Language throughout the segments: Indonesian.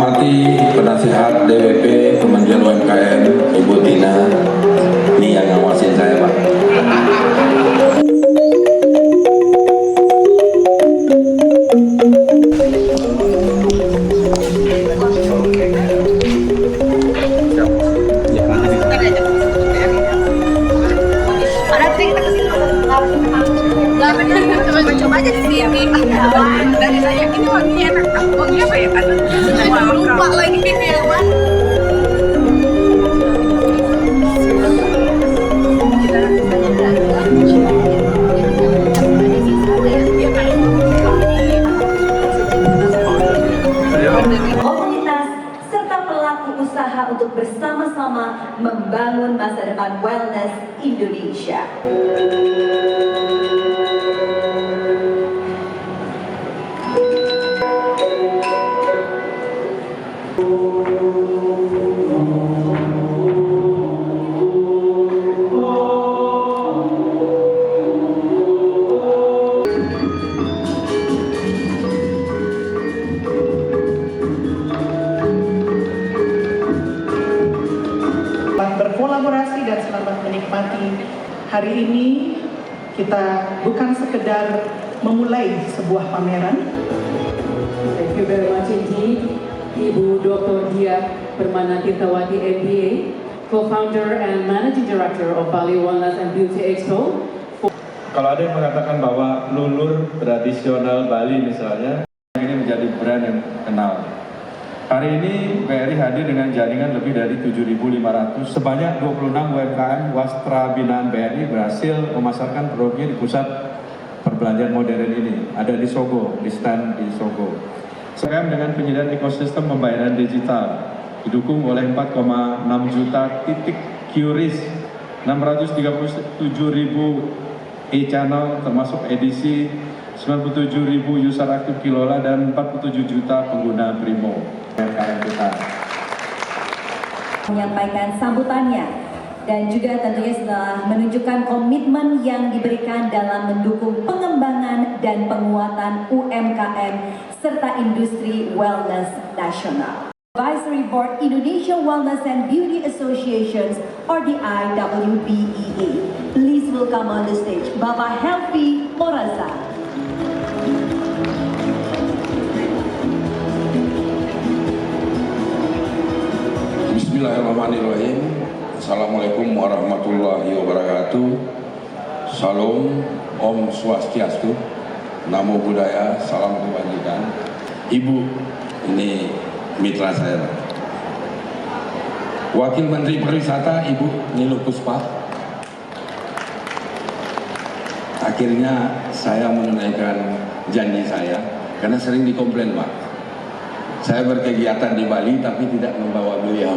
hormati penasihat DWP Kementerian UMKM Ibu Tina, ini yang ngawasin saya Pak. Coba aja di sini. Dari saya ini wanginya enak. Wanginya apa ya kan? Lupa lagi ya kan. Komunitas serta pelaku usaha untuk bersama-sama membangun masa depan wellness Indonesia. Berkolaborasi dan selamat menikmati. Hari ini kita bukan sekedar memulai sebuah pameran. Thank you very much indeed, Ibu Dr. Dia Permana Tirtawati MBA, Co-founder and Managing Director of Bali Wellness and Beauty Expo. Kalau ada yang mengatakan bahwa lulur tradisional Bali misalnya, ini menjadi brand yang kenal. Hari ini BRI hadir dengan jaringan lebih dari 7.500. Sebanyak 26 UMKM Wastra Binaan BRI berhasil memasarkan produknya di pusat perbelanjaan modern ini. Ada di Sogo, di stand di Sogo. UMKM dengan penyediaan ekosistem pembayaran digital didukung oleh 4,6 juta titik QRIS, 637.000 e-channel termasuk edisi, 97.000 user aktif Kilola dan 47 juta pengguna Brimo. Menyampaikan sambutannya dan juga tentunya setelah menunjukkan komitmen yang diberikan dalam mendukung pengembangan dan penguatan UMKM serta industri wellness nasional. Advisory Board Indonesia Wellness and Beauty Associations or the IWBEA. Please welcome on the stage Bapak Helvi Moraza. Bismillahirrahmanirrahim. Assalamualaikum warahmatullahi wabarakatuh. Salam, Om Swastiastu, Namo Buddhaya, salam kebajikan. Ibu, ini mitra saya. Wakil Menteri Pariwisata Ibu Niluh Puspa. Akhirnya saya menunaikan janji saya karena sering dikomplain Pak. Saya berkegiatan di Bali tapi tidak membawa beliau.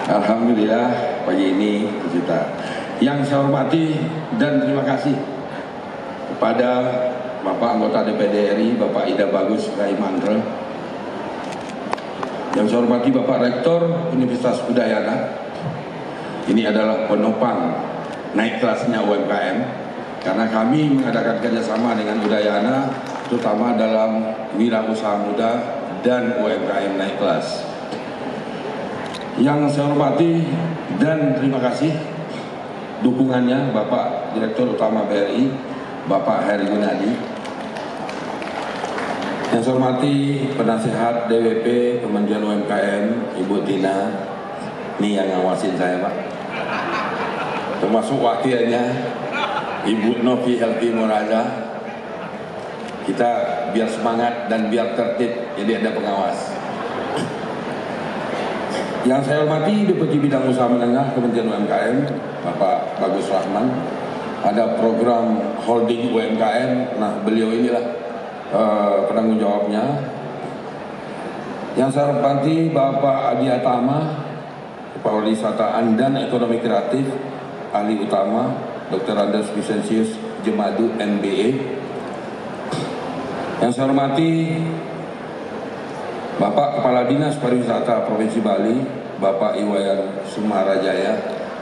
Alhamdulillah pagi ini kita. Yang saya hormati dan terima kasih kepada Bapak anggota DPD RI, Bapak Ida Bagus Raimandra. Yang saya hormati Bapak Rektor Universitas Udayana. Ini adalah penopang naik kelasnya UMKM karena kami mengadakan kerjasama dengan Udayana terutama dalam wirausaha muda dan UMKM naik kelas. Yang saya hormati dan terima kasih dukungannya Bapak Direktur Utama BRI, Bapak Heri Gunadi. Yang saya hormati penasihat DWP Kementerian UMKM Ibu Tina, ini yang ngawasin saya Pak. Termasuk wakilnya Ibu Novi Helvi Moraza. Kita biar semangat dan biar tertib, jadi ada pengawas. Yang saya hormati Deputi Bidang Usaha Menengah Kementerian UMKM, Bapak Bagus Rahman. Ada program holding UMKM, nah beliau inilah penanggung jawabnya. Yang saya hormati Bapak Adi Atama, Kepala Wisataan dan Ekonomi Kreatif, Ahli Utama, Dr. Anders Vicensius Jemadu MBA. Yang saya hormati Bapak Kepala Dinas Pariwisata Provinsi Bali, Bapak Iwayan Sumarajaya.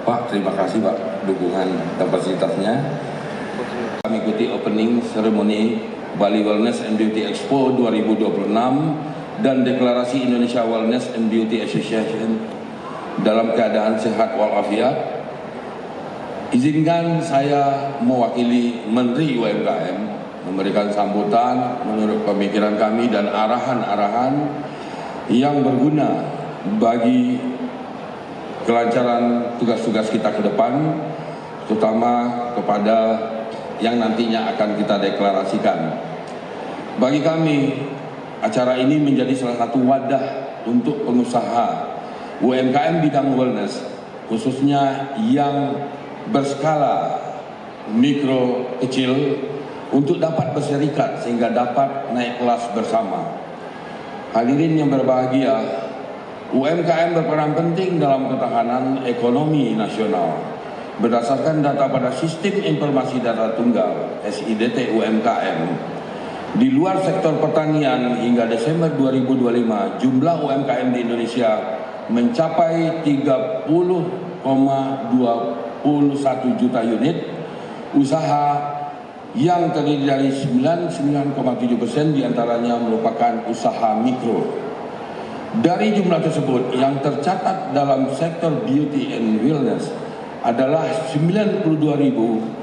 Pak, terima kasih Pak dukungan dan fasilitasnya. Kami ikuti opening ceremony Bali Wellness and Beauty Expo 2026 dan Deklarasi Indonesia Wellness and Beauty Association dalam keadaan sehat walafiat, izinkan saya mewakili Menteri UMKM memberikan sambutan menurut pemikiran kami dan arahan-arahan yang berguna bagi kelancaran tugas-tugas kita ke depan, terutama kepada yang nantinya akan kita deklarasikan. Bagi kami, acara ini menjadi salah satu wadah untuk pengusaha UMKM bidang wellness, khususnya yang berskala mikro kecil, untuk dapat berserikat sehingga dapat naik kelas bersama. Hadirin yang berbahagia, UMKM berperan penting dalam ketahanan ekonomi nasional. Berdasarkan data pada Sistem Informasi Data Tunggal (SIDT) UMKM, di luar sektor pertanian hingga Desember 2025, jumlah UMKM di Indonesia mencapai 30,21 juta unit usaha yang terdiri dari 99,7% diantaranya merupakan usaha mikro. Dari jumlah tersebut, yang tercatat dalam sektor beauty and wellness adalah 92.689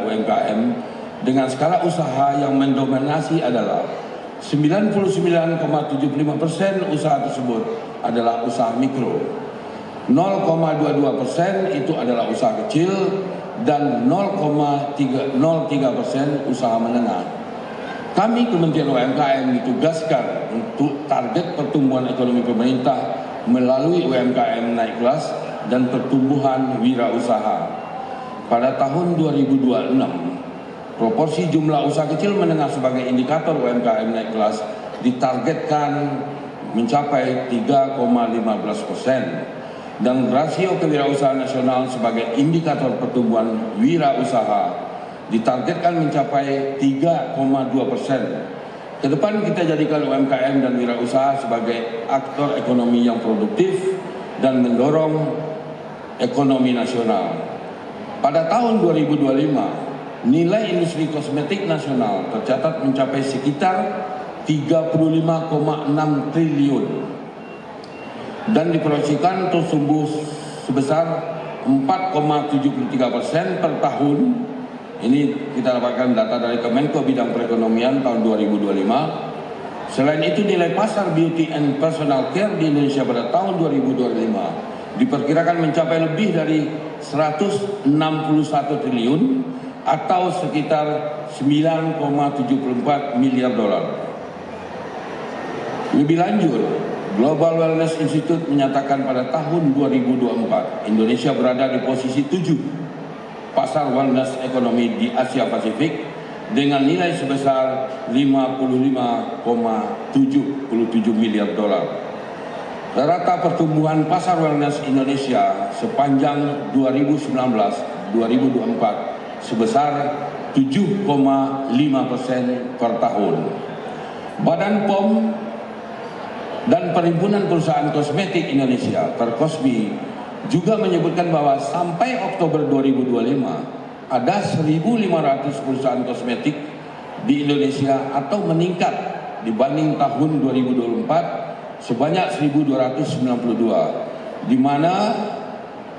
UMKM dengan skala usaha yang mendominasi adalah 99,75% usaha tersebut adalah usaha mikro, 0,22% itu adalah usaha kecil, dan 0,03% usaha menengah. Kami Kementerian UMKM ditugaskan untuk target pertumbuhan ekonomi pemerintah melalui UMKM naik kelas dan pertumbuhan wirausaha. Pada tahun 2026, proporsi jumlah usaha kecil menengah sebagai indikator UMKM naik kelas ditargetkan mencapai 3,15%. Dan rasio kewirausahaan nasional sebagai indikator pertumbuhan wirausaha ditargetkan mencapai 3,2%. Ke depan kita jadikan UMKM dan wirausaha sebagai aktor ekonomi yang produktif dan mendorong ekonomi nasional. Pada tahun 2025, nilai industri kosmetik nasional tercatat mencapai sekitar 35,6 triliun. Dan diproyeksikan tumbuh sebesar 4,73% per tahun. Ini kita dapatkan data dari Kemenko Bidang Perekonomian tahun 2025. Selain itu, nilai pasar beauty and personal care di Indonesia pada tahun 2025 diperkirakan mencapai lebih dari 161 triliun atau sekitar 9,74 miliar dolar. Lebih lanjut, Global Wellness Institute menyatakan pada tahun 2024 Indonesia berada di posisi 7 pasar wellness ekonomi di Asia Pasifik dengan nilai sebesar 55,77 miliar dolar. Rata pertumbuhan pasar wellness Indonesia sepanjang 2019-2024 sebesar 7,5% per tahun. Badan POM dan Perhimpunan Perusahaan Kosmetik Indonesia (Perkosmi) juga menyebutkan bahwa sampai Oktober 2025 ada 1.500 perusahaan kosmetik di Indonesia atau meningkat dibanding tahun 2024 sebanyak 1.292, di mana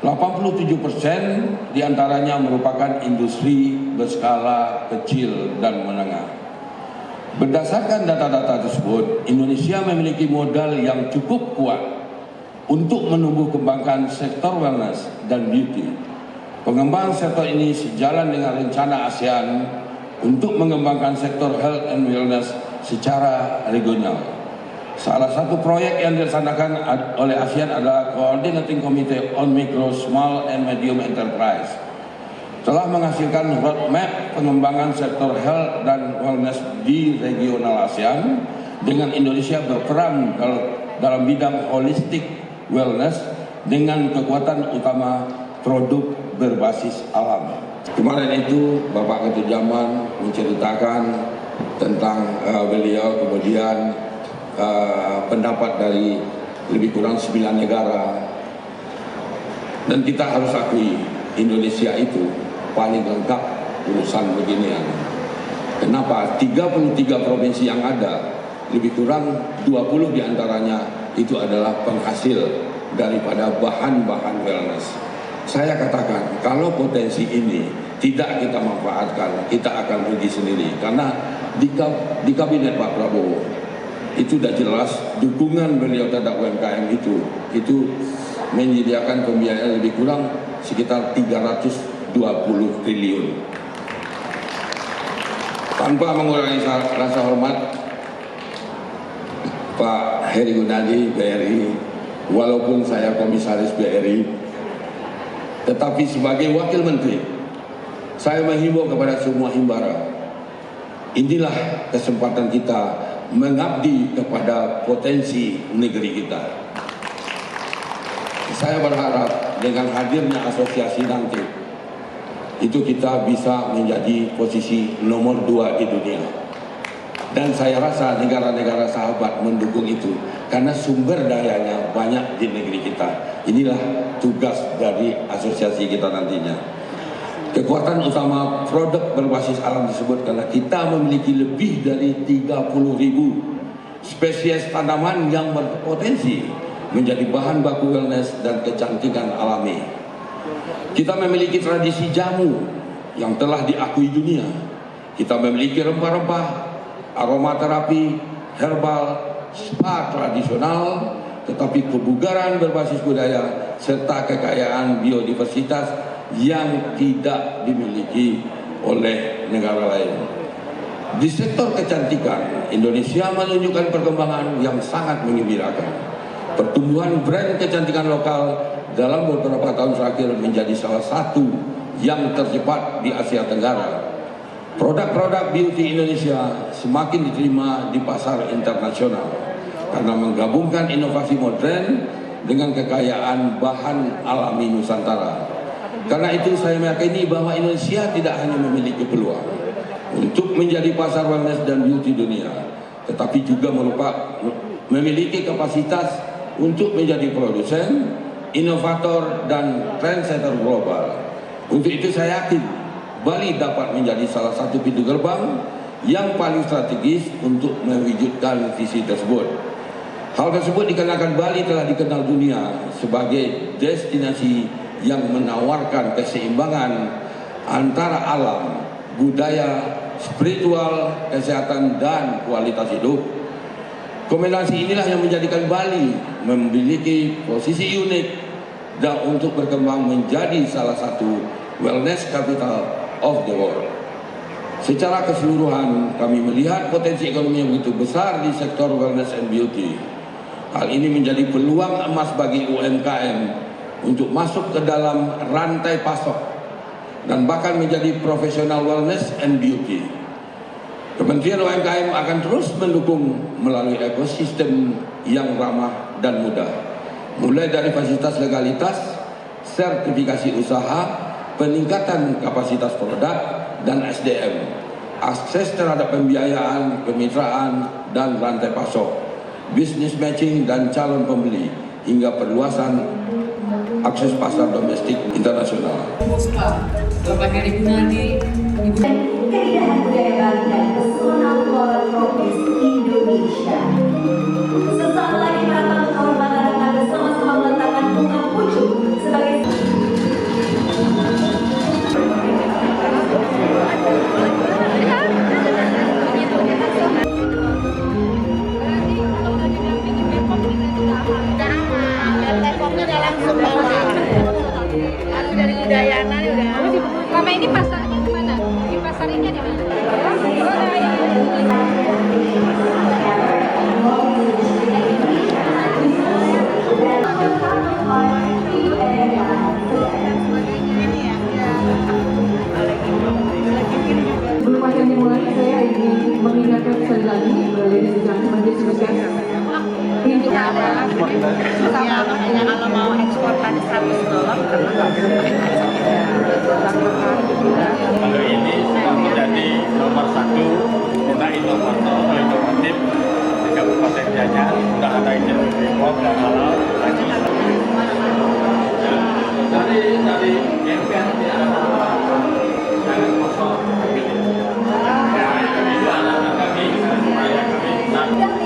87% diantaranya merupakan industri berskala kecil dan menengah. Berdasarkan data-data tersebut, Indonesia memiliki modal yang cukup kuat untuk menumbuh kembangkan sektor wellness dan beauty. Pengembangan sektor ini sejalan dengan rencana ASEAN untuk mengembangkan sektor health and wellness secara regional. Salah satu proyek yang dilaksanakan oleh ASEAN adalah Coordinating Committee on Micro, Small and Medium Enterprise. Telah menghasilkan roadmap pengembangan sektor health dan wellness di regional ASEAN dengan Indonesia berperan dalam bidang holistic wellness dengan kekuatan utama produk berbasis alam. Kemarin itu Bapak Ketua Jaman menceritakan tentang beliau, kemudian pendapat dari lebih kurang 9 negara, dan kita harus akui Indonesia itu paling lengkap urusan beginian. Kenapa? 33 provinsi yang ada lebih kurang 20 diantaranya itu adalah penghasil daripada bahan-bahan wellness. Saya katakan, kalau potensi ini tidak kita manfaatkan, kita akan rugi sendiri. Karena di kabinet Pak Prabowo, itu sudah jelas dukungan beliau terhadap UMKM itu menyediakan pembiayaan lebih kurang sekitar 320 triliun. Tanpa mengurangi rasa hormat, Pak Heri Gunadi, BRI, walaupun saya komisaris BRI, tetapi sebagai wakil menteri, saya menghimbau kepada semua himbara, inilah kesempatan kita mengabdi kepada potensi negeri kita. Saya berharap dengan hadirnya asosiasi nanti, itu kita bisa menjadi posisi nomor 2 di dunia. Dan saya rasa negara-negara sahabat mendukung itu karena sumber dayanya banyak di negeri kita. Inilah tugas dari asosiasi kita nantinya. Kekuatan utama produk berbasis alam tersebut karena kita memiliki lebih dari 30.000 spesies tanaman yang berpotensi menjadi bahan baku wellness dan kecantikan alami. Kita memiliki tradisi jamu yang telah diakui dunia. Kita memiliki rempah-rempah, aromaterapi, herbal, spa tradisional, tetapi kebugaran berbasis budaya serta kekayaan biodiversitas yang tidak dimiliki oleh negara lain. Di sektor kecantikan, Indonesia menunjukkan perkembangan yang sangat menggembirakan. Pertumbuhan brand kecantikan lokal dalam beberapa tahun terakhir menjadi salah satu yang tercepat di Asia Tenggara. Produk-produk beauty Indonesia semakin diterima di pasar internasional karena menggabungkan inovasi modern dengan kekayaan bahan alami Nusantara. Karena itu saya meyakini bahwa Indonesia tidak hanya memiliki peluang untuk menjadi pasar wellness dan beauty dunia, tetapi juga memiliki kapasitas untuk menjadi produsen, inovator, dan trendsetter global. Untuk itu saya yakin Bali dapat menjadi salah satu pintu gerbang yang paling strategis untuk mewujudkan visi tersebut. Hal tersebut dikarenakan Bali telah dikenal dunia sebagai destinasi yang menawarkan keseimbangan antara alam, budaya, spiritual, kesehatan, dan kualitas hidup. Kombinasi inilah yang menjadikan Bali memiliki posisi unik dan untuk berkembang menjadi salah satu wellness capital of the world. Secara keseluruhan kami melihat potensi ekonomi yang begitu besar di sektor wellness and beauty. Hal ini menjadi peluang emas bagi UMKM untuk masuk ke dalam rantai pasok dan bahkan menjadi profesional wellness and beauty. Kementerian UMKM akan terus mendukung melalui ekosistem yang ramah dan mudah, mulai dari fasilitas legalitas, sertifikasi usaha, peningkatan kapasitas produk dan SDM, akses terhadap pembiayaan, kemitraan, dan rantai pasok, business matching dan calon pembeli, hingga perluasan akses pasar domestik internasional. Bapak Heri Gunadi, Ibu Keindahan budaya Bali dan pesona flora tropis Indonesia. Sesaat lagi para tamu kehormatan akan bersama-sama meletakkan bunga pucuk sebagai dari Udayana udah. Mama ini pasarnya di mana? Di pasar ini di mana? Sebelum acara dimulai, saya ingin mengingatkan sekali lagi, ladies and gentlemen, this is Kalau mau ekspor tadi $100 karena nggak bisa Kalau ini sudah menjadi nomor 1 kita inovator atau inovatif di Kabupaten Gianyar, sudah ada izin impor dan halal lagi. Dari MPR jangan kosong. Ya, itu anak-anak kami, supaya kami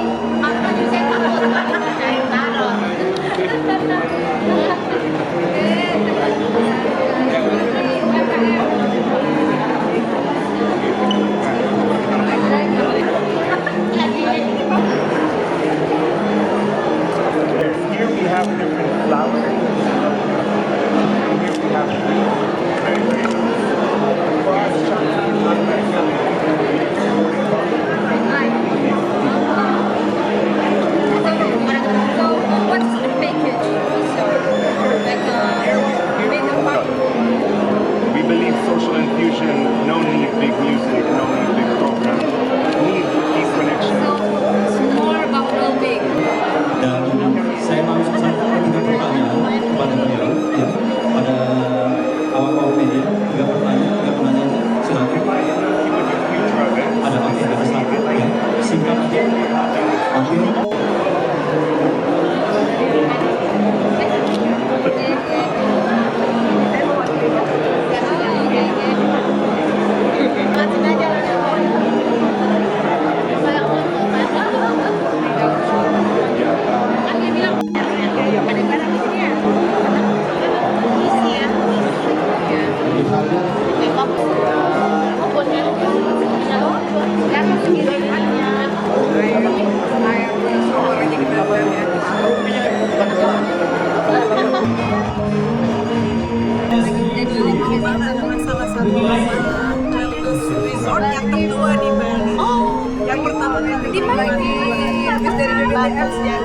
bagus ya.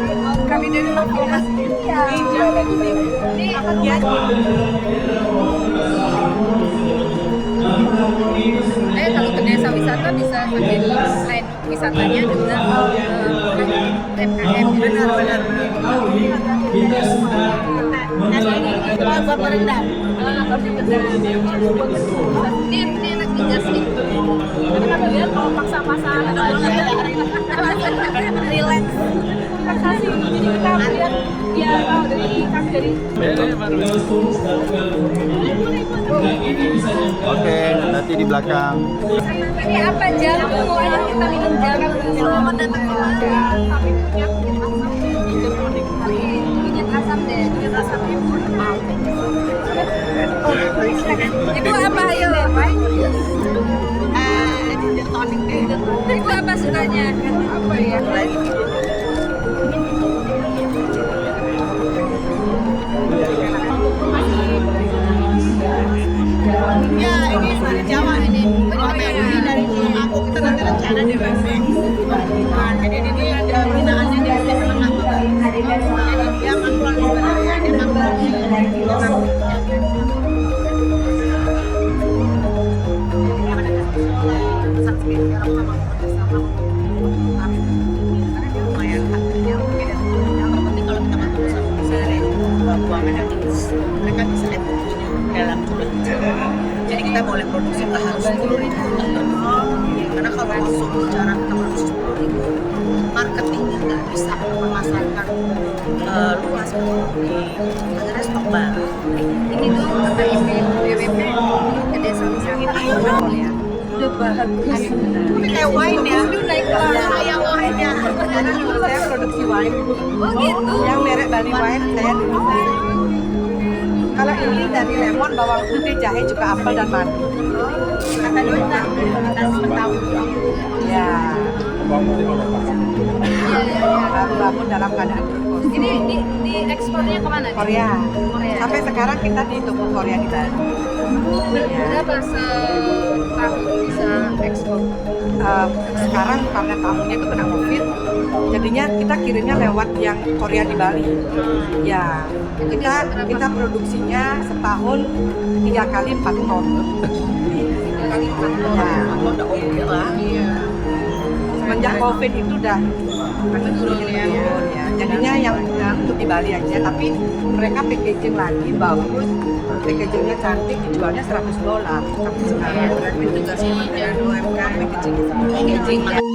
Kami dari Lampung. Iya. Ini ya. Kalau ke desa wisata bisa sambil selain wisatanya juga UMKM. Benar. Sama rendang. Ini enak juga sih. Tapi kan lihat kalau paksa-paksa relax. Kasih jadi kita lihat dia dari kami dari. Oke, nanti di belakang. Ini apa jamu? Ayo kita minum jamu. Selamat datang kembali. Kami punya asam deh, punya asam Itu apa ayo? Ginger tonic deh. Itu apa sukanya? Apa ya? Ya, ini dari Jawa ini. Ini dari Tulungagung. Kita nanti rencana di Basing. Jadi ini ada binaannya di Tengah. Jadi dia mangkulan sebenarnya. Dia mangkulan. Mereka bisa dalam jumlah jadi kita boleh produksi nggak harus 10.000 karena kalau langsung bicara kita produksi 10.000 marketingnya nggak bisa memasarkan luas akhirnya stok baru ini tuh kata BWP ke desa wisata ya udah bagus tapi kayak wine ya naik kelas kayak wine ya sekarang saya produksi wine oh gitu yang merek Bali Wine saya dulu. Kalau ini dari lemon, bawang putih, jahe, juga apel dan madu. Kata Dona, kita tahu. Ya. Baru bangun dalam keadaan berkos. Ini di ekspornya kemana? Korea. Sampai sekarang kita di toko Korea di Bali. Berapa setahun bisa ekspor? Sekarang karena tahunnya itu kena COVID, jadinya kita kirimnya lewat yang Korea di Bali. Ya, kita produksinya setahun 3 kali 4 ton. 3 kali 4 ton. Ya, udah oke lah. Semenjak COVID itu udah menurun ya. Jadinya yang untuk di Bali aja, tapi mereka packaging lagi bagus, packagingnya cantik, dijualnya $100 sampai sekarang. Itu juga sih dari UMKM packaging.